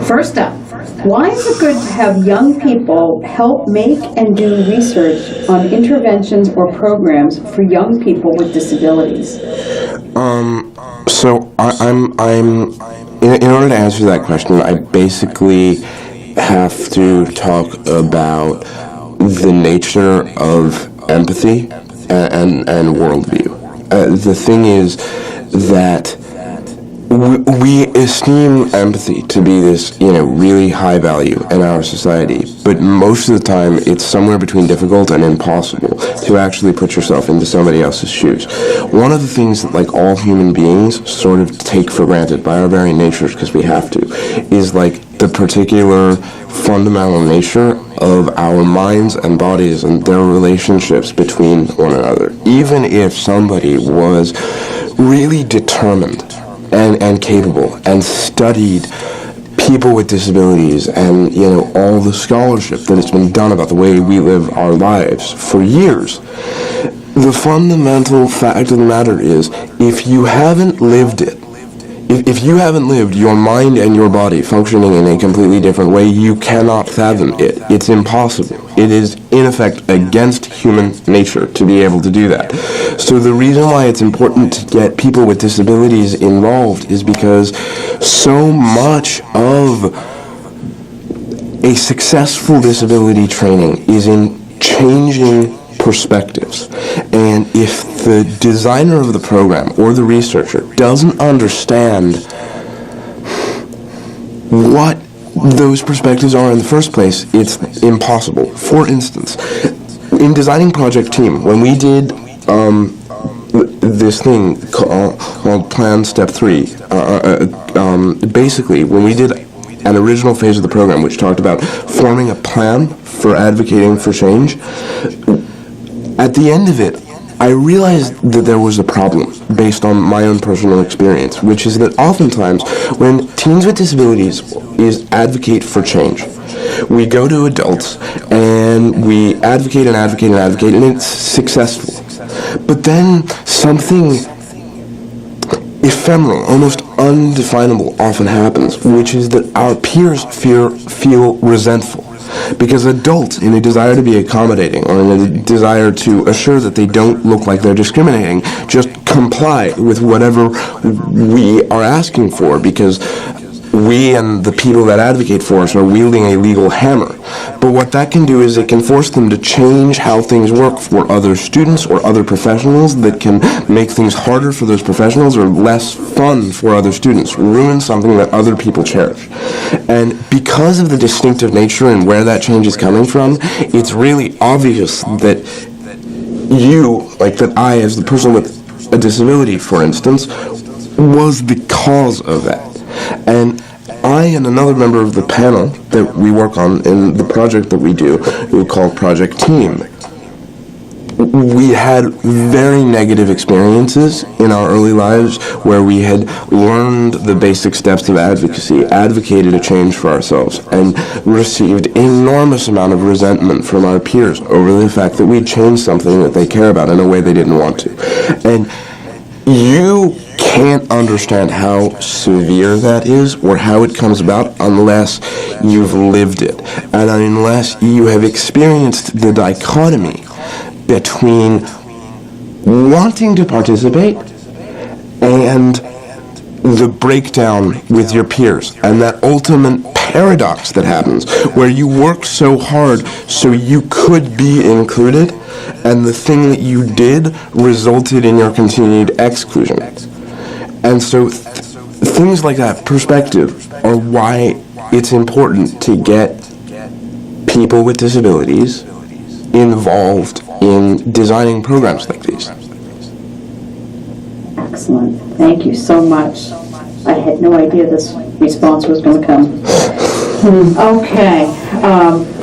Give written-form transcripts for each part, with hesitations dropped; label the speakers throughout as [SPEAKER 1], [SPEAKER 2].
[SPEAKER 1] First up, why is it good to have young people help make and do research on interventions or programs for young people with disabilities?
[SPEAKER 2] So I'm in order to answer that question, I basically have to talk about the nature of empathy and worldview. The thing is that we esteem empathy to be this, really high value in our society, but most of the time it's somewhere between difficult and impossible to actually put yourself into somebody else's shoes. One of the things that, like, all human beings sort of take for granted by our very natures, because we have to, is like the particular fundamental nature of our minds and bodies and their relationships between one another. Even if somebody was really determined and capable and studied people with disabilities and, all the scholarship that has been done about the way we live our lives for years, the fundamental fact of the matter is, if you haven't lived it, if you haven't lived your mind and your body functioning in a completely different way, you cannot fathom it. It's impossible. It is, in effect, against human nature to be able to do that. So the reason why it's important to get people with disabilities involved is because so much of a successful disability training is in changing perspectives. And if the designer of the program or the researcher doesn't understand what those perspectives are in the first place, it's impossible. For instance, in designing Project Team, when we did this thing called Plan Step 3, basically, when we did an original phase of the program which talked about forming a plan for advocating for change, at the end of it, I realized that there was a problem based on my own personal experience, which is that oftentimes when teens with disabilities advocate for change, we go to adults and we advocate and advocate and advocate, and it's successful. But then something ephemeral, almost undefinable often happens, which is that our peers feel resentful. Because adults, in a desire to be accommodating or in a desire to assure that they don't look like they're discriminating, just comply with whatever we are asking for, because we and the people that advocate for us are wielding a legal hammer. But what that can do is it can force them to change how things work for other students or other professionals, that can make things harder for those professionals or less fun for other students, ruin something that other people cherish. And because of the distinctive nature and where that change is coming from, it's really obvious that I, as the person with a disability, for instance, was the cause of that. And I and another member of the panel that we work on in the project that we do, we call Project Team, we had very negative experiences in our early lives where we had learned the basic steps of advocacy, advocated a change for ourselves, and received enormous amount of resentment from our peers over the fact that we'd changed something that they care about in a way they didn't want to. And you can't understand how severe that is or how it comes about unless you've lived it, and unless you have experienced the dichotomy between wanting to participate and the breakdown with your peers, and that ultimate paradox that happens where you work so hard so you could be included, and the thing that you did resulted in your continued exclusion. And so things like that, perspective, are why it's important to get people with disabilities involved in designing programs like these.
[SPEAKER 1] Excellent. Thank you so much. I had no idea this response was going to come. Okay.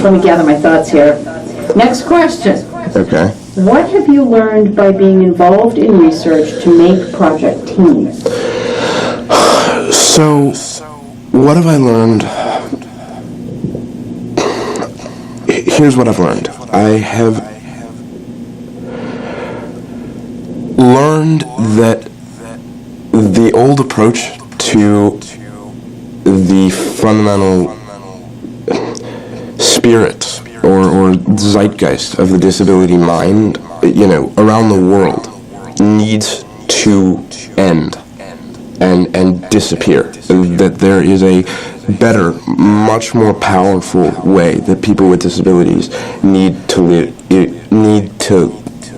[SPEAKER 1] Let me gather my thoughts here. Next question.
[SPEAKER 2] Okay.
[SPEAKER 1] What have you learned by being involved in research to make Project Team?
[SPEAKER 2] So, what have I learned? Here's what I've learned. I have learned that the old approach to the fundamental spirit or zeitgeist of the disability mind, around the world needs to end and disappear. That there is a better, much more powerful way that people with disabilities need to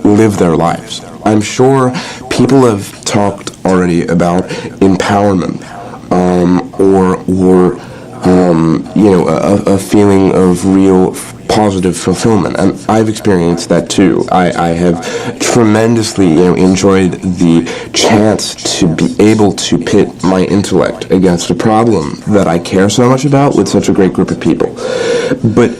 [SPEAKER 2] live their lives. I'm sure people have talked already about empowerment, or a feeling of real positive fulfillment, and I've experienced that too. I have tremendously enjoyed the chance to be able to pit my intellect against a problem that I care so much about with such a great group of people. But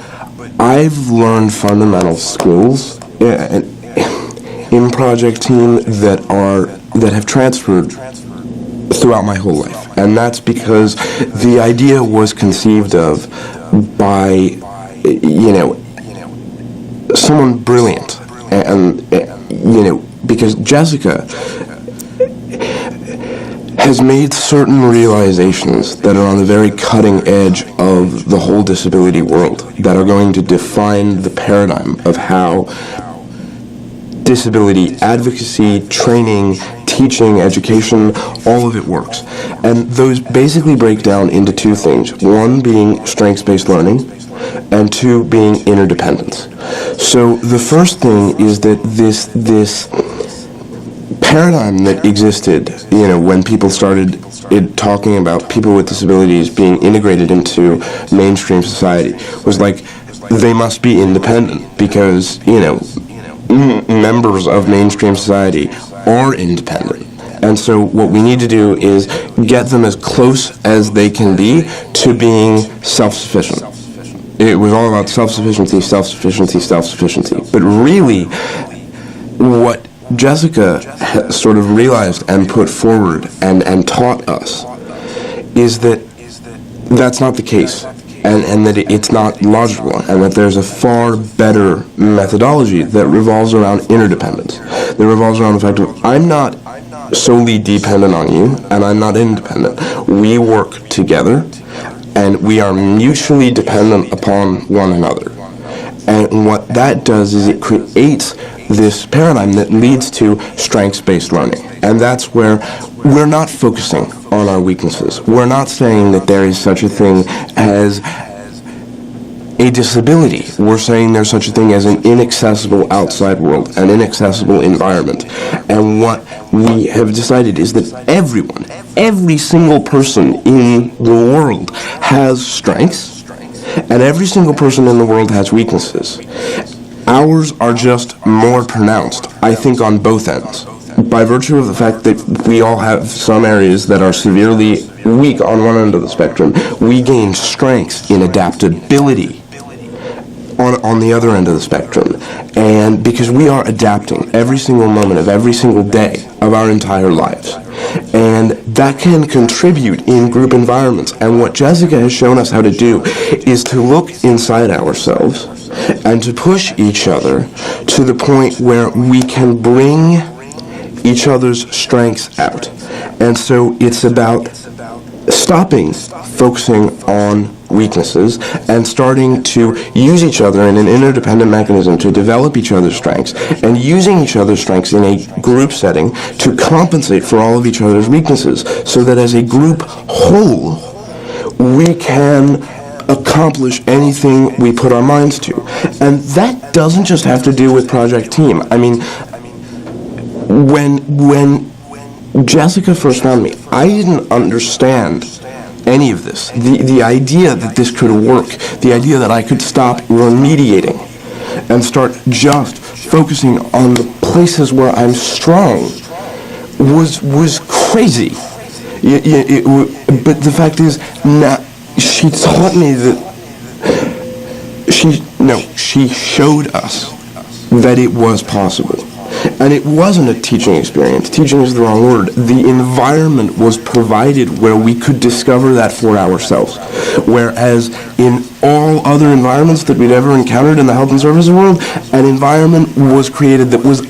[SPEAKER 2] I've learned fundamental skills in Project Team that have transferred throughout my whole life, and that's because the idea was conceived of by someone brilliant, and because Jessica has made certain realizations that are on the very cutting edge of the whole disability world, that are going to define the paradigm of how disability advocacy, training, teaching, education, all of it works. And those basically break down into two things. One being strengths-based learning, and two being interdependence. So the first thing is that this paradigm that existed, when people started talking about people with disabilities being integrated into mainstream society, was like, they must be independent because, members of mainstream society are independent. And so what we need to do is get them as close as they can be to being self-sufficient. It was all about self-sufficiency, self-sufficiency, self-sufficiency. But really, what Jessica sort of realized and put forward and taught us is that that's not the case. And that it's not logical, and that there's a far better methodology that revolves around interdependence, that revolves around the fact of, I'm not solely dependent on you, and I'm not independent. We work together, and we are mutually dependent upon one another. And what that does is it creates this paradigm that leads to strengths-based learning. And that's where we're not focusing on our weaknesses. We're not saying that there is such a thing as a disability. We're saying there's such a thing as an inaccessible outside world, an inaccessible environment. And what we have decided is that every single person in the world has strengths, and every single person in the world has weaknesses. Ours are just more pronounced, I think, on both ends. By virtue of the fact that we all have some areas that are severely weak on one end of the spectrum, we gain strengths in adaptability on the other end of the spectrum. And because we are adapting every single moment of every single day of our entire lives. And that can contribute in group environments. And what Jessica has shown us how to do is to look inside ourselves and to push each other to the point where we can bring each other's strengths out. And so it's about stopping focusing on weaknesses and starting to use each other in an interdependent mechanism to develop each other's strengths, and using each other's strengths in a group setting to compensate for all of each other's weaknesses, so that as a group whole we can accomplish anything we put our minds to. And that doesn't just have to do with Project Team. I mean, when Jessica first found me, I didn't understand any of this. The idea that this could work, the idea that I could stop remediating and start just focusing on the places where I'm strong was crazy. But the fact is, she taught me that she showed us that it was possible. And it wasn't a teaching experience. Teaching is the wrong word. The environment was provided where we could discover that for ourselves. Whereas in all other environments that we'd ever encountered in the health and services world, an environment was created that was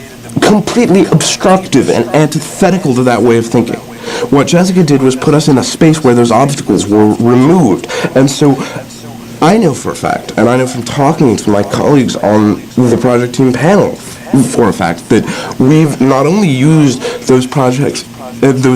[SPEAKER 2] completely obstructive and antithetical to that way of thinking. What Jessica did was put us in a space where those obstacles were removed. And so I know for a fact, and I know from talking to my colleagues on the project team panel for a fact, that we've not only used those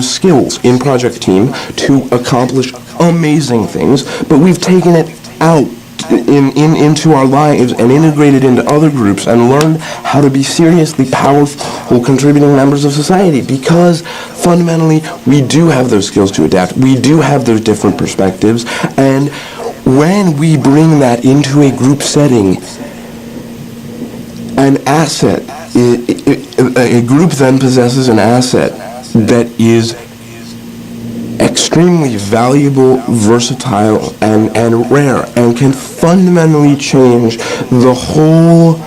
[SPEAKER 2] skills in project team to accomplish amazing things, but we've taken it out into our lives and integrated into other groups and learned how to be seriously powerful contributing members of society, because fundamentally we do have those skills to adapt. We do have those different perspectives, and when we bring that into a group setting, an asset, a group then possesses an asset that is extremely valuable, versatile, and rare, and can fundamentally change the whole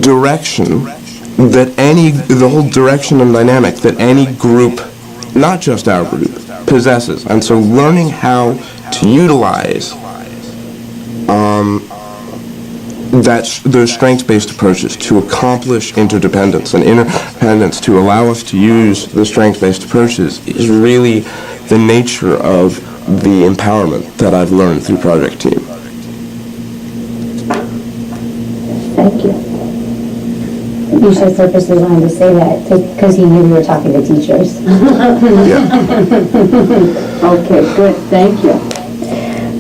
[SPEAKER 2] direction and dynamic that any group, not just our group, possesses. And so learning how to utilize those strengths-based approaches to accomplish interdependence and interdependence, to allow us to use the strengths-based approaches, is really the nature of the empowerment that I've learned through Project Team.
[SPEAKER 3] Thank you. Yishai purposely wanted to say that because he knew we were talking to teachers.
[SPEAKER 2] Yeah.
[SPEAKER 1] Okay, good, thank you.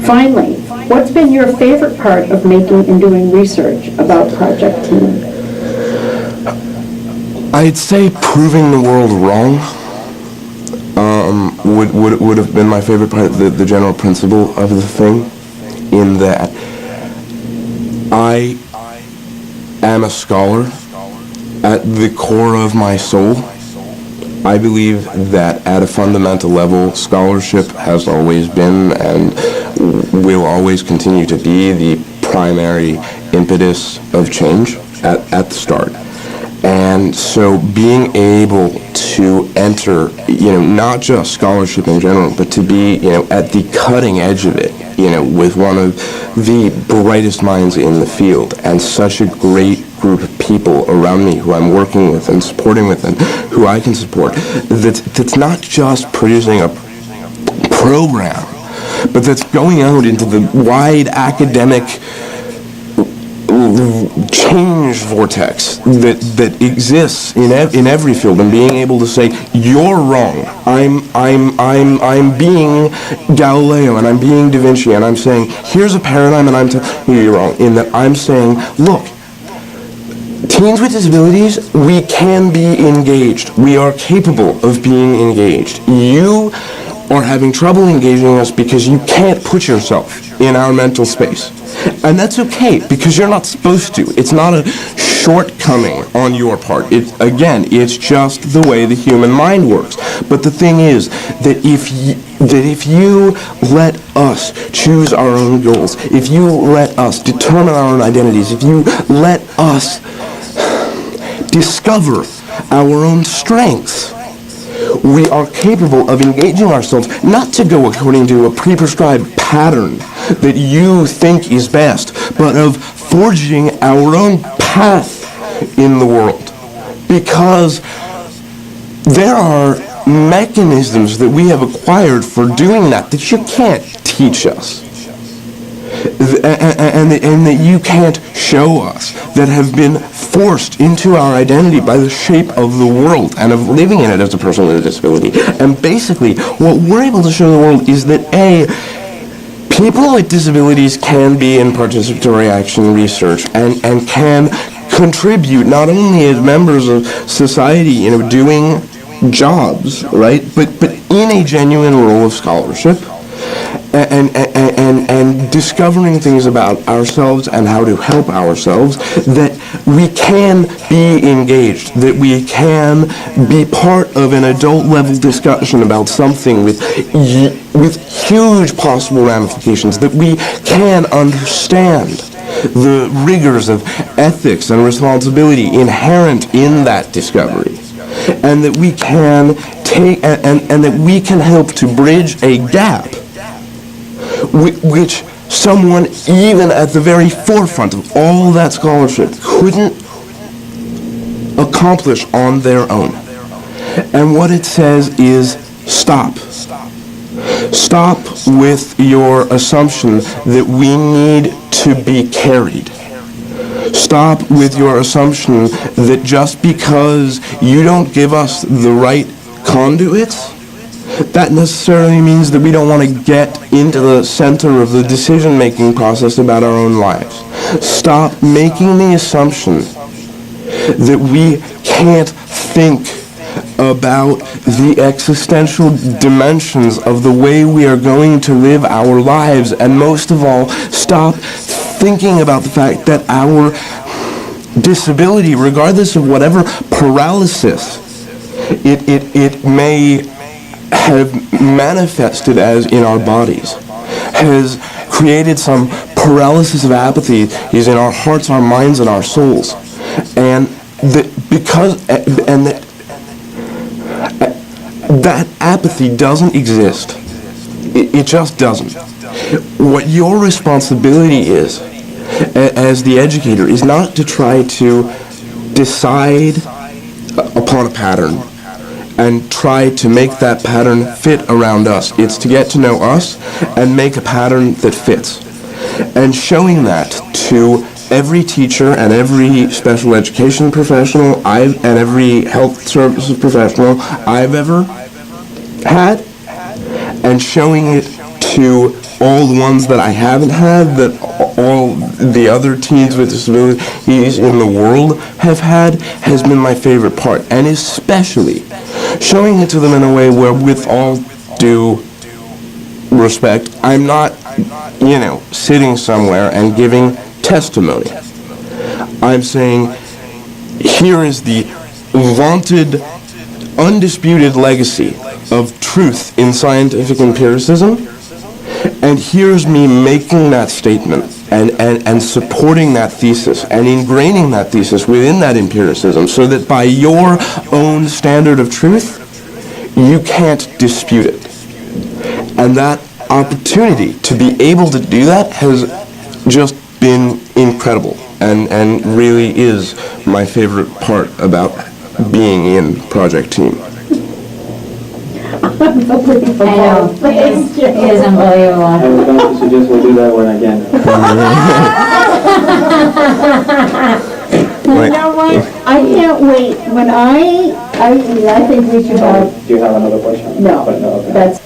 [SPEAKER 1] Finally, what's been your favorite part of making and doing research about Project Team?
[SPEAKER 2] I'd say proving the world wrong would have been my favorite part, the general principle of the thing, in that I am a scholar at the core of my soul. I believe that at a fundamental level, scholarship has always been and will always continue to be the primary impetus of change at the start. And so being able to enter, not just scholarship in general, but to be, at the cutting edge of it, with one of the brightest minds in the field and such a great group of people around me who I'm working with and supporting with and who I can support, that's not just producing a program, but that's going out into the wide academic change vortex that exists in every field, and being able to say, you're wrong, I'm being Galileo and I'm being Da Vinci, and I'm saying here's a paradigm, and I'm telling you you're wrong, in that I'm saying, look, teens with disabilities, we can be engaged. We are capable of being engaged. You are having trouble engaging us because you can't put yourself in our mental space. And that's okay, because you're not supposed to. It's not a shortcoming on your part. It's just the way the human mind works. But the thing is that if you let us choose our own goals, if you let us determine our own identities, if you let us discover our own strengths, we are capable of engaging ourselves, not to go according to a pre-prescribed pattern that you think is best, but of forging our own path in the world. Because there are mechanisms that we have acquired for doing that you can't teach us. And that you can't show us, that have been forced into our identity by the shape of the world and of living in it as a person with a disability. And basically, what we're able to show the world is that people with disabilities can be in participatory action research and can contribute not only as members of society, doing jobs, right, but in a genuine role of scholarship. And discovering things about ourselves and how to help ourselves, that we can be engaged, that we can be part of an adult-level discussion about something with huge possible ramifications, that we can understand the rigors of ethics and responsibility inherent in that discovery, and that we can and that we can help to bridge a gap which someone even at the very forefront of all that scholarship couldn't accomplish on their own. And what it says is stop. Stop with your assumption that we need to be carried. Stop with your assumption that just because you don't give us the right conduits, that necessarily means that we don't want to get into the center of the decision-making process about our own lives. Stop making the assumption that we can't think about the existential dimensions of the way we are going to live our lives, and most of all, stop thinking about the fact that our disability, regardless of whatever paralysis it may have manifested as in our bodies, has created some paralysis of apathy is in our hearts, our minds, and our souls. And that apathy doesn't exist. It just doesn't. What your responsibility is, as the educator, is not to try to decide upon a pattern and try to make that pattern fit around us. It's to get to know us and make a pattern that fits. And showing that to every teacher and every special education professional and every health services professional I've ever had, and showing it to all the ones that I haven't had, that all the other teens with disabilities in the world have had, has been my favorite part. And especially showing it to them in a way where, with all due respect, I'm not, sitting somewhere and giving testimony. I'm saying, here is the vaunted, undisputed legacy of truth in scientific empiricism, and here's me making that statement and supporting that thesis and ingraining that thesis within that empiricism so that by your own standard of truth, you can't dispute it. And that opportunity to be able to do that has just been incredible and really is my favorite part about being in Project Team.
[SPEAKER 1] Unbelievable.
[SPEAKER 3] I know.
[SPEAKER 1] Thank you.
[SPEAKER 3] It is unbelievable.
[SPEAKER 4] I was going to suggest we do that one again.
[SPEAKER 1] You know what? I can't wait. I think we should have.
[SPEAKER 4] Do you have another question?
[SPEAKER 1] No,
[SPEAKER 4] But no, okay.
[SPEAKER 1] that's